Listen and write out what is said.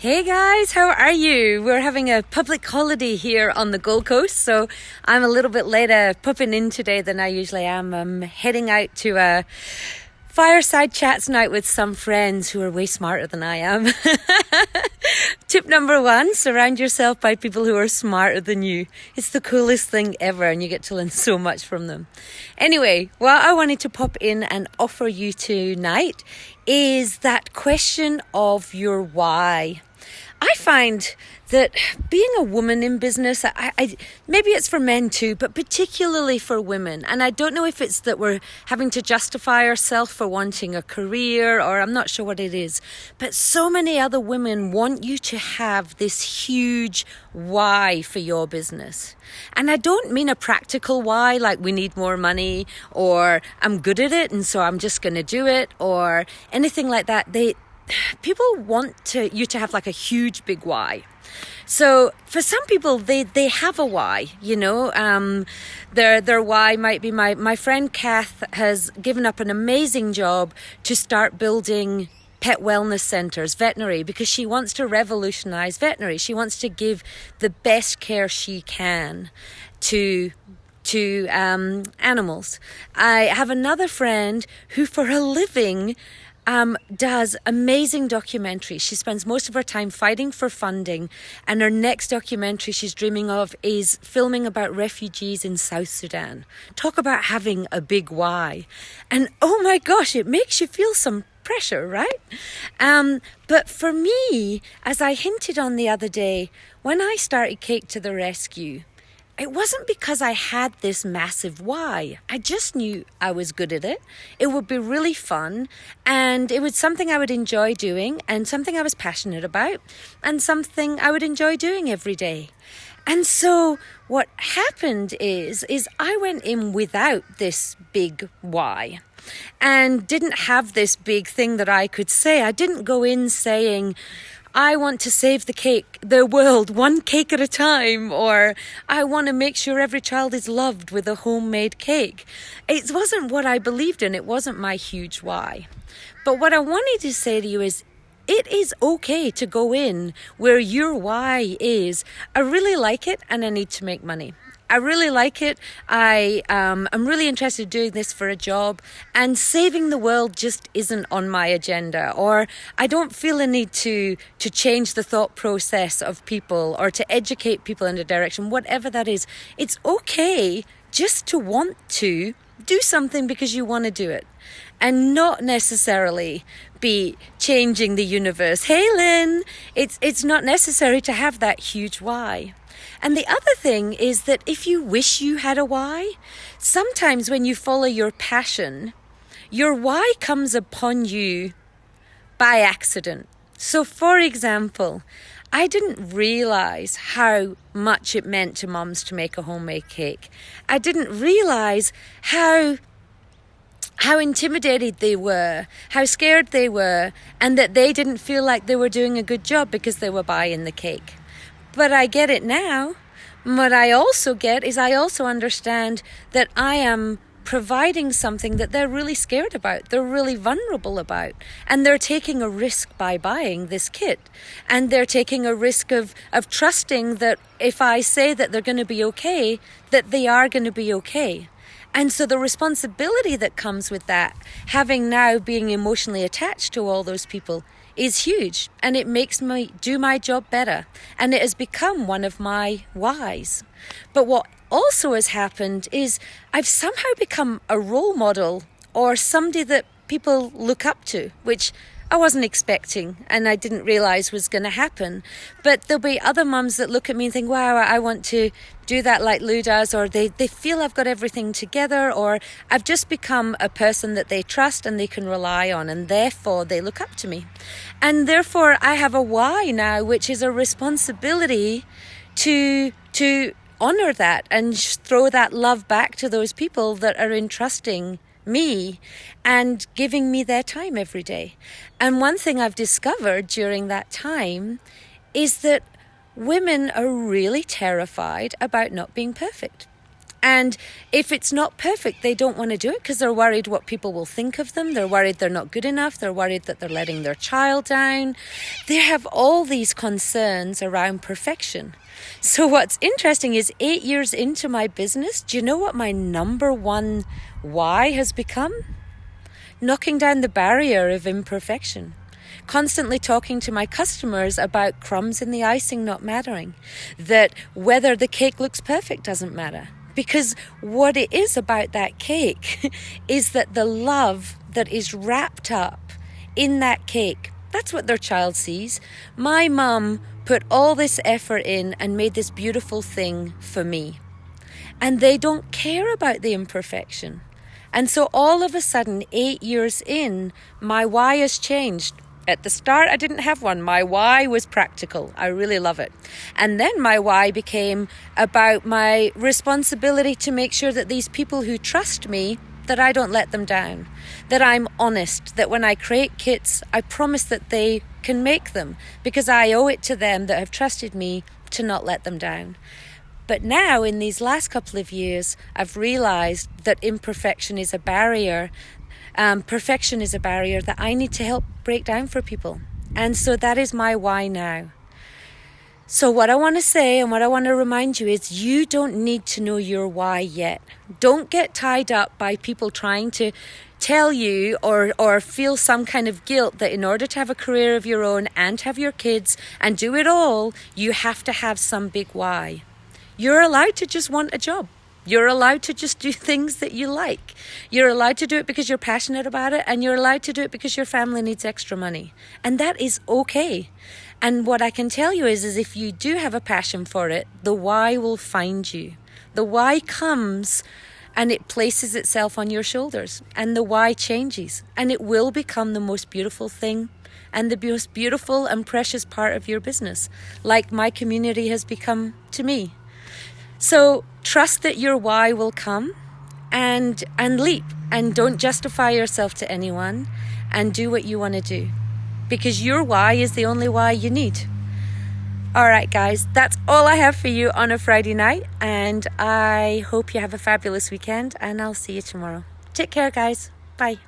Hey guys, how are you? We're having a public holiday here on the Gold Coast, so I'm a little bit later popping in today than I usually am. I'm heading out to a fireside chats night with some friends who are way smarter than I am. Tip number one, surround yourself by people who are smarter than you. It's the coolest thing ever and you get to learn so much from them. Anyway, what I wanted to pop in and offer you tonight is that question of your why. I find that being a woman in business, maybe it's for men too, but particularly for women. And I don't know if it's that we're having to justify ourselves for wanting a career, or I'm not sure what it is. But so many other women want you to have this huge why for your business. And I don't mean a practical why, like we need more money, or I'm good at it and so I'm just going to do it, or anything like that. People want you to have like a huge big why. So for some people, they have a why, you know. Their why might be my friend Kath has given up an amazing job to start building pet wellness centers, veterinary, because she wants to revolutionize veterinary. She wants to give the best care she can to animals. I have another friend who for a living does amazing documentaries. She spends most of her time fighting for funding, and her next documentary she's dreaming of is filming about refugees in South Sudan. Talk about having a big why. And oh my gosh, it makes you feel some pressure, right? But for me, as I hinted on the other day, when I started Cake to the Rescue, it wasn't because I had this massive why. I just knew I was good at it. It would be really fun, and it was something I would enjoy doing, and something I was passionate about, and something I would enjoy doing every day. And so what happened is I went in without this big why and didn't have this big thing that I could say. I didn't go in saying, I want to save the world one cake at a time, or I want to make sure every child is loved with a homemade cake. It wasn't what I believed in. It wasn't my huge why. But what I wanted to say to you is, it is okay to go in where your why is, I really like it and I need to make money. I really like it. I'm really interested in doing this for a job, and saving the world just isn't on my agenda, or I don't feel a need to change the thought process of people or to educate people in a direction, whatever that is. It's okay just to want to do something because you want to do it, and not necessarily be changing the universe. Hey Lynn, it's not necessary to have that huge why. And the other thing is that if you wish you had a why, sometimes when you follow your passion, your why comes upon you by accident. So for example, I didn't realize how much it meant to mums to make a homemade cake. I didn't realize how intimidated they were, how scared they were, and that they didn't feel like they were doing a good job because they were buying the cake. But I get it now. What I also get is I also understand that I am providing something that they're really scared about, they're really vulnerable about, and they're taking a risk by buying this kit. And they're taking a risk of trusting that if I say that they're going to be okay, that they are going to be okay. And so the responsibility that comes with that, having now being emotionally attached to all those people, is huge, and it makes me do my job better, and it has become one of my whys. But what also has happened is I've somehow become a role model, or somebody that people look up to, which I wasn't expecting and I didn't realize was going to happen. But there'll be other mums that look at me and think, wow, I want to do that like Lou does, or they feel I've got everything together, or I've just become a person that they trust and they can rely on, and therefore they look up to me. And therefore I have a why now, which is a responsibility to honor that and throw that love back to those people that are entrusting me and giving me their time every day. And one thing I've discovered during that time is that women are really terrified about not being perfect. And if it's not perfect, they don't want to do it because they're worried what people will think of them. They're worried they're not good enough. They're worried that they're letting their child down. They have all these concerns around perfection. So what's interesting is 8 years into my business, do you know what my number one why has become? Knocking down the barrier of imperfection. Constantly talking to my customers about crumbs in the icing not mattering. That whether the cake looks perfect doesn't matter. Because what it is about that cake is that the love that is wrapped up in that cake, that's what their child sees. My mum put all this effort in and made this beautiful thing for me. And they don't care about the imperfection. And so all of a sudden, 8 years in, my why has changed. At the start, I didn't have one. My why was practical. I really love it. And then my why became about my responsibility to make sure that these people who trust me, that I don't let them down, that I'm honest, that when I create kits, I promise that they can make them because I owe it to them that have trusted me to not let them down. But now, in these last couple of years, I've realized that imperfection is a barrier. Perfection is a barrier that I need to help break down for people. And so that is my why now. So what I want to say and what I want to remind you is you don't need to know your why yet. Don't get tied up by people trying to tell you or feel some kind of guilt that in order to have a career of your own and have your kids and do it all, you have to have some big why. You're allowed to just want a job. You're allowed to just do things that you like. You're allowed to do it because you're passionate about it, and you're allowed to do it because your family needs extra money. And that is okay. And what I can tell you is if you do have a passion for it, the why will find you. The why comes and it places itself on your shoulders, and the why changes, and it will become the most beautiful thing and the most beautiful and precious part of your business, like my community has become to me. So trust that your why will come and leap, and don't justify yourself to anyone, and do what you want to do, because your why is the only why you need. All right, guys, that's all I have for you on a Friday night, and I hope you have a fabulous weekend, and I'll see you tomorrow. Take care, guys. Bye.